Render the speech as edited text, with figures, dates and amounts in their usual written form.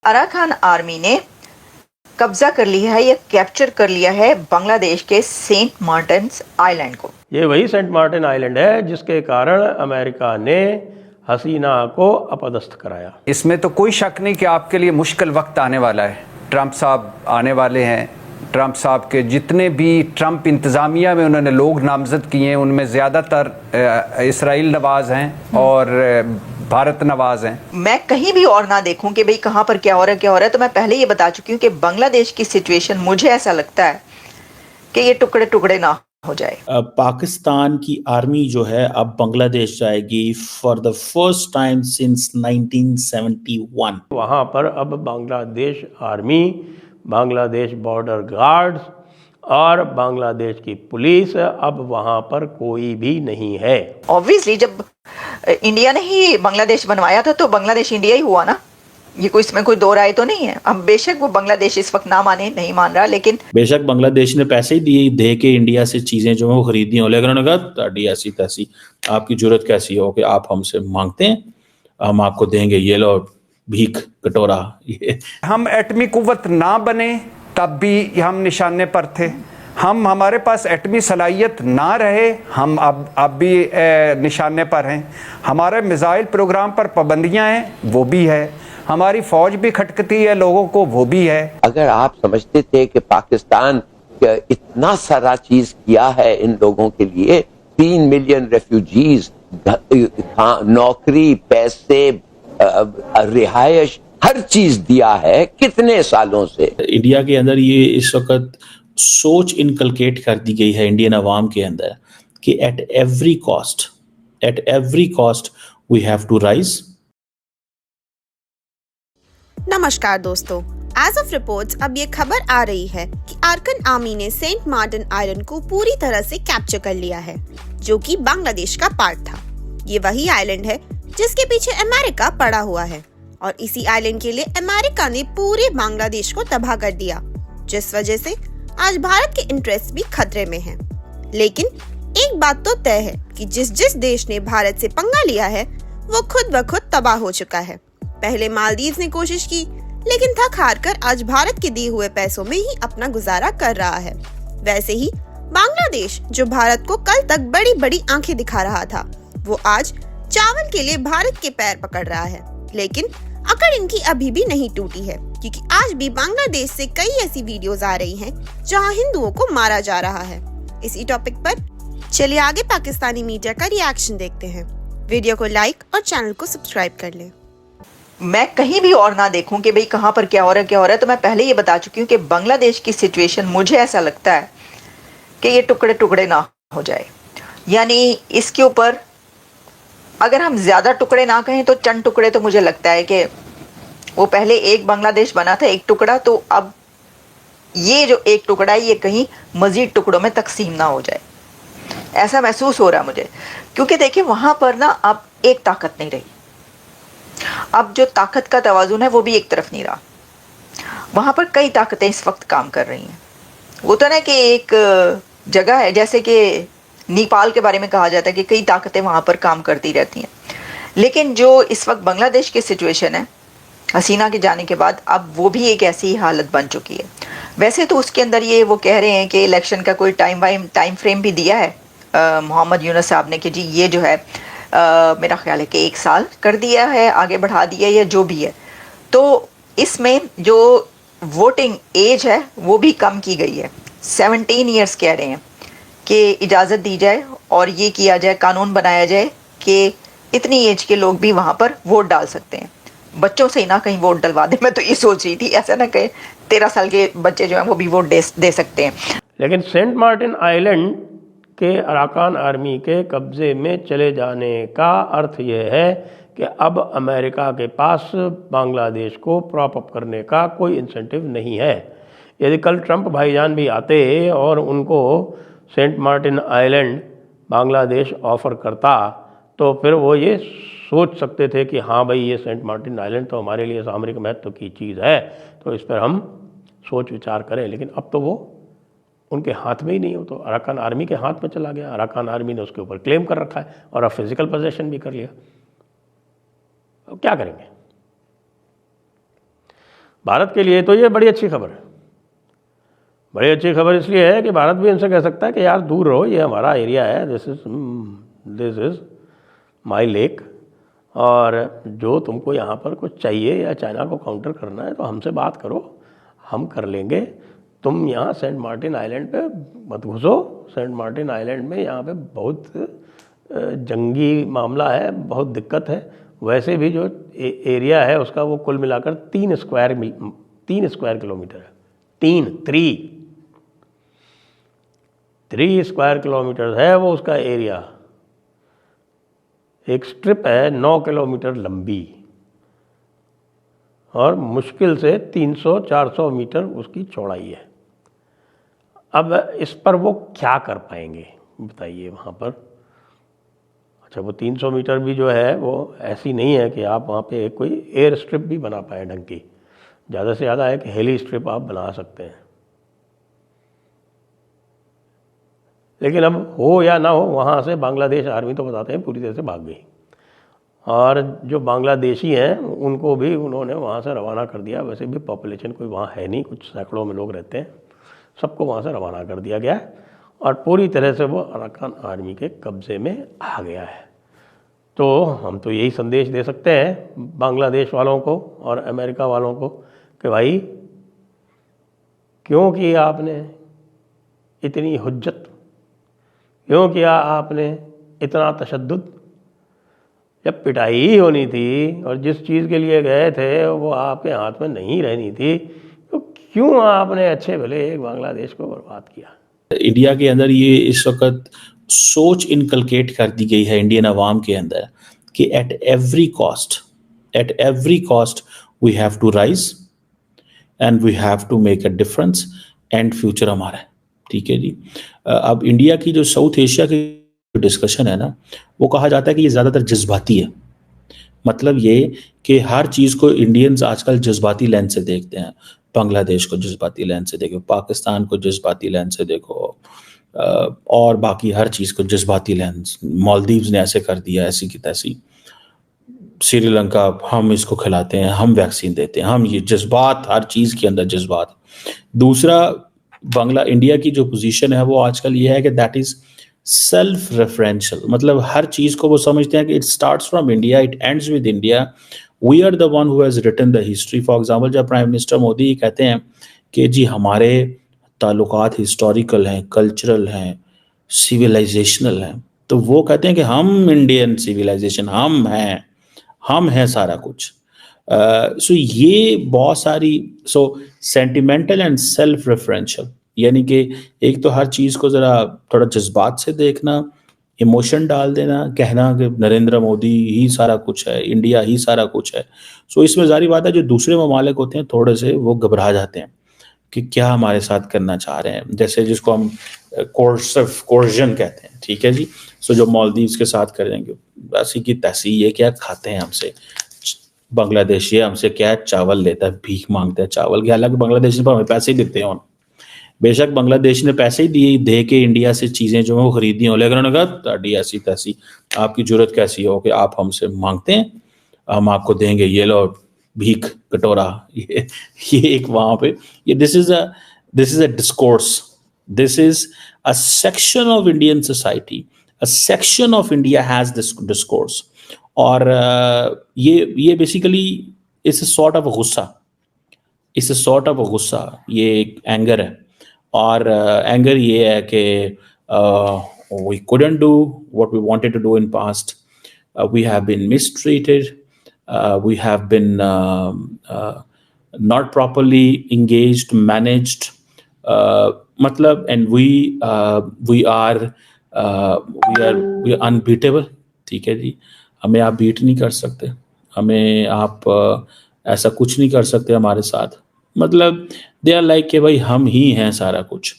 Arakan army ने कब्जा कर लिया है या कैप्चर कर लिया है बांग्लादेश के सेंट मार्टिन आइलैंड को। ये वही सेंट मार्टिन आइलैंड है जिसके कारण अमेरिका ने हसीना को अपदस्थ कराया। इसमें तो कोई शक नहीं कि आपके लिए मुश्किल वक्त आने वाला है। ट्रंप साहब आने वाले हैं। ट्रंप साहब के जितने भी ट्रंप इंतज़ामिया में उन्होंने लोग नामजद किए हैं उनमें ज़्यादातर इसराइल नवाज हैं और भारत नवाज हैं। मैं कहीं भी और ना देखूं कि भाई कहाँ पर क्या हो रहा है तो मैं पहले ये बता चुकी हूँ कि बांग्लादेश की सिचुएशन मुझे ऐसा लगता है कि ये टुकड़े टुकड़े ना हो जाए। पाकिस्तान की आर्मी जो है अब बांग्लादेश जाएगी for the first time since 1971। वहाँ पर अब Bangladesh army, Bangladesh border guards और बांग्लादेश की पुलिस अब वहाँ पर कोई भी नहीं है। ऑब्वियसली जब इंडिया ने ही बांग्लादेश बनवाया था तो बांग्लादेश इंडिया ही हुआ ना, ये कोई इसमें कोई दो राय तो नहीं है। अब बेशक वो बांग्लादेश इस वक्त ना माने, नहीं मान रहा, लेकिन बेशक बांग्लादेश ने पैसे ही दिए दे के इंडिया से चीजें जो है वो खरीदी हो, लेकिन उन्होंने कहा ताड़ी ऐसी तैसी, आपकी जरूरत कैसी हो कि आप हमसे मांगते हैं, हम आपको देंगे, ये लो भीख कटोरा। ये हम एटमी कुव्वत ना बने तब भी हम निशाने पर थे। हम हमारे पास एटमी सलाहियत ना रहे, हम अब भी निशाने पर हैं। हमारे मिसाइल प्रोग्राम पर पाबंदियां हैं, वो भी है। हमारी फौज भी खटकती है लोगों को, वो भी है। अगर आप समझते थे कि पाकिस्तान इतना सारा चीज किया है इन लोगों के लिए, 3 मिलियन रेफ्यूजीज, नौकरी, पैसे, रिहायश, हर चीज दिया है कितने सालों से। इंडिया के अंदर ये इस वक्त सोच इनकलकेट कर दी गई है इंडियन अवाम के अंदर कि at every cost we have to rise. नमस्कार दोस्तों, एज ऑफ रिपोर्ट्स अब ये खबर आ रही है कि अराकान आर्मी ने सेंट मार्टिन आइलैंड को पूरी तरह से कैप्चर कर लिया है, जो कि बांग्लादेश का पार्ट था। ये वही आइलैंड है जिसके पीछे अमेरिका पड़ा हुआ है और इसी आइलैंड के लिए अमेरिका ने पूरे बांग्लादेश को तबाह कर दिया, जिस वजह से आज भारत के इंटरेस्ट भी खतरे में हैं। लेकिन एक बात तो तय है कि जिस देश ने भारत से पंगा लिया है वो खुद ब खुद तबाह हो चुका है। पहले मालदीव ने कोशिश की, लेकिन थक हार कर आज भारत के दिए हुए पैसों में ही अपना गुजारा कर रहा है। वैसे ही बांग्लादेश, जो भारत को कल तक बड़ी बड़ी आंखें दिखा रहा था, वो आज चावल के लिए भारत के पैर पकड़ रहा है। लेकिन अकड़ इनकी अभी भी नहीं टूटी है, क्योंकि आज भी बांग्लादेश से कई ऐसी वीडियोस आ रही हैं जहां हिंदुओं को मारा जा रहा है। इसी टॉपिक पर चलिए आगे पाकिस्तानी मीडिया का रिएक्शन देखते हैं। वीडियो को लाइक और चैनल को सब्सक्राइब कर लें। मैं कहीं भी और ना देखूं कि भाई कहाँ पर क्या हो रहा है तो मैं पहले ये बता चुकी हूँ कि बांग्लादेश की सिचुएशन मुझे ऐसा लगता है कि ये टुकड़े टुकड़े ना हो जाए। यानी इसके ऊपर अगर हम ज़्यादा टुकड़े ना कहें तो चंद टुकड़े तो मुझे लगता है कि वो पहले एक बांग्लादेश बना था, एक टुकड़ा, तो अब ये जो एक टुकड़ा है ये कहीं मज़ीद टुकड़ों में तकसीम ना हो जाए, ऐसा महसूस हो रहा है मुझे। क्योंकि देखिए वहाँ पर ना अब एक ताकत नहीं रही, अब जो ताकत का तवाज़ुन है वो भी एक तरफ नहीं रहा। वहाँ पर कई ताकतें इस वक्त काम कर रही हैं। वो तो ना कि एक जगह है, जैसे कि नेपाल के बारे में कहा जाता है कि कई ताकतें वहाँ पर काम करती रहती हैं, लेकिन जो इस वक्त बांग्लादेश की सिचुएशन है हसीना के जाने के बाद, अब वो भी एक ऐसी हालत बन चुकी है। वैसे तो उसके अंदर ये वो कह रहे हैं कि इलेक्शन का कोई टाइम फ्रेम भी दिया है मोहम्मद यूनुस साहब ने कि जी ये जो है मेरा ख्याल है कि 1 साल कर दिया है, आगे बढ़ा दिया या जो भी है। तो इसमें जो वोटिंग एज है वो भी कम की गई है, 17 ईयर्स कह रहे हैं कि इजाज़त दी जाए और ये किया जाए, कानून बनाया जाए कि इतनी एज के लोग भी वहाँ पर वोट डाल सकते हैं। बच्चों से ही ना कहीं वोट डलवा दे। मैं तो ये सोच रही थी ऐसा ना कहे 13 साल के बच्चे जो हैं वो भी वोट दे सकते हैं। लेकिन सेंट मार्टिन आइलैंड के अराकान आर्मी के कब्ज़े में चले जाने का अर्थ ये है कि अब अमेरिका के पास बांग्लादेश को प्रॉप अप करने का कोई इंसेंटिव नहीं है। यदि कल ट्रंप भाईजान भी आते और उनको Saint Martin island Bangladesh offer करता तो फिर वो ये सोच सकते थे कि हाँ भाई ये सेंट मार्टिन आइलैंड तो हमारे लिए सामरिक महत्व की चीज़ है, तो इस पर हम सोच विचार करें। लेकिन अब तो वो उनके हाथ में ही नहीं हो, तो अराकान आर्मी के हाथ में चला गया। अराकान आर्मी ने उसके ऊपर क्लेम कर रखा है और अब फिजिकल पोजेशन भी कर लिया। अब क्या करेंगे? भारत के लिए तो ये बड़ी अच्छी खबर है। बड़ी अच्छी खबर इसलिए है कि भारत भी इनसे कह सकता है कि यार दूर रहो, ये हमारा एरिया है, दिस इज़ माई लेक, और जो तुमको यहाँ पर कुछ चाहिए या चाइना को काउंटर करना है तो हमसे बात करो, हम कर लेंगे। तुम यहाँ सेंट मार्टिन आइलैंड पे मत घुसो। सेंट मार्टिन आइलैंड में यहाँ पे बहुत जंगी मामला है, बहुत दिक्कत है। वैसे भी जो एरिया है उसका वो कुल मिलाकर 3 स्क्वायर किलोमीटर है। 3 स्क्वायर किलोमीटर है वो उसका एरिया। एक स्ट्रिप है 9 किलोमीटर लंबी और मुश्किल से 300-400 मीटर उसकी चौड़ाई है। अब इस पर वो क्या कर पाएंगे बताइए वहाँ पर। अच्छा, वो 300 मीटर भी जो है वो ऐसी नहीं है कि आप वहाँ पे कोई एयर स्ट्रिप भी बना पाए ढंग की। ज़्यादा से ज़्यादा एक हेली स्ट्रिप आप बना सकते हैं। लेकिन अब हो या ना हो, वहाँ से बांग्लादेश आर्मी तो बताते हैं पूरी तरह से भाग गई, और जो बांग्लादेशी हैं उनको भी उन्होंने वहाँ से रवाना कर दिया। वैसे भी पॉपुलेशन कोई वहाँ है नहीं, कुछ सैकड़ों में लोग रहते हैं, सबको वहाँ से रवाना कर दिया गया है और पूरी तरह से वो अराकान आर्मी के कब्ज़े में आ गया है। तो हम तो यही संदेश दे सकते हैं बांग्लादेश वालों को और अमेरिका वालों को कि भाई क्यों किया आपने इतनी हुज्जत, क्यों किया आपने इतना तशद्दुद। जब पिटाई ही होनी थी और जिस चीज़ के लिए गए थे वो आपके हाथ में नहीं रहनी थी, तो क्यों आपने अच्छे भले एक बांग्लादेश को बर्बाद किया। इंडिया के अंदर ये इस वक्त सोच इनकलकेट कर दी गई है इंडियन अवाम के अंदर कि at every cost we have to rise and we have to make a difference and future हमारा है। ठीक है जी। अब इंडिया की जो साउथ एशिया की डिस्कशन है ना, वो कहा जाता है कि ये ज़्यादातर जज्बाती है। मतलब ये कि हर चीज़ को इंडियंस आजकल जज्बाती लेंस से देखते हैं। बांग्लादेश को जज्बाती लेंस से देखो, पाकिस्तान को जज्बाती लेंस से देखो, और बाकी हर चीज़ को जज्बाती लेंस। मालदीव्स ने ऐसे कर दिया, ऐसी की तैसी। श्रीलंका, हम इसको खिलाते हैं, हम वैक्सीन देते हैं, हम ये जज्बात, हर चीज़ के अंदर जज्बात। दूसरा, इंडिया की जो पोजीशन है वो आजकल ये है कि दैट इज़ सेल्फ रेफरेंशियल। मतलब हर चीज़ को वो समझते हैं कि it starts from India, it ends with India, we are the one who has written the history. For example, जब प्राइम मिनिस्टर मोदी कहते हैं कि जी हमारे ताल्लुकात हिस्टोरिकल हैं, कल्चरल हैं, सिविलाइजेशनल हैं, तो वो कहते हैं कि हम इंडियन सिविलाइजेशन, हम हैं सारा कुछ। सो ये बहुत सारी सेंटिमेंटल एंड सेल्फ रेफरेंशियल, यानी कि एक तो हर चीज़ को ज़रा थोड़ा जज्बात से देखना, इमोशन डाल देना, कहना कि नरेंद्र मोदी ही सारा कुछ है, इंडिया ही सारा कुछ है। सो इसमें जारी बात है जो दूसरे ममालिक होते हैं थोड़े से वो घबरा जाते हैं कि क्या हमारे साथ करना चाह रहे हैं, जैसे जिसको हम कोर्जन कहते हैं। ठीक है जी। सो जो मालदीव्स के साथ करेंगे ऐसी की तैसी, ये क्या खाते हैं हमसे, बांग्लादेशी हमसे क्या चावल लेता है, भीख मांगता है चावल की। हालांकि बांग्लादेशी पर हमें पैसे ही देते हैं, बेशक बांग्लादेश ने पैसे ही दे के इंडिया से चीज़ें जो है वो खरीदी हों, लेकिन उन्होंने कहा ताड़ी ऐसी तैसी, आपकी जरूरत कैसी हो कि आप हमसे मांगते हैं, हम आपको देंगे, ये लो भीख कटोरा। ये एक वहाँ पे ये this is a discourse, this is a section of Indian society, a section of India has this discourse. और ये basically it's a sort of गुस्सा, ये एक एंगर है। और एंगर ये है कि we couldn't do what we wanted to do in past, we have been mistreated, we have been not properly engaged, managed, मतलब, and we are unbeatable। ठीक है जी, हमें आप बीट नहीं कर सकते, हमें आप ऐसा कुछ नहीं कर सकते हमारे साथ। मतलब दे आर लाइक कि भाई हम ही हैं सारा कुछ।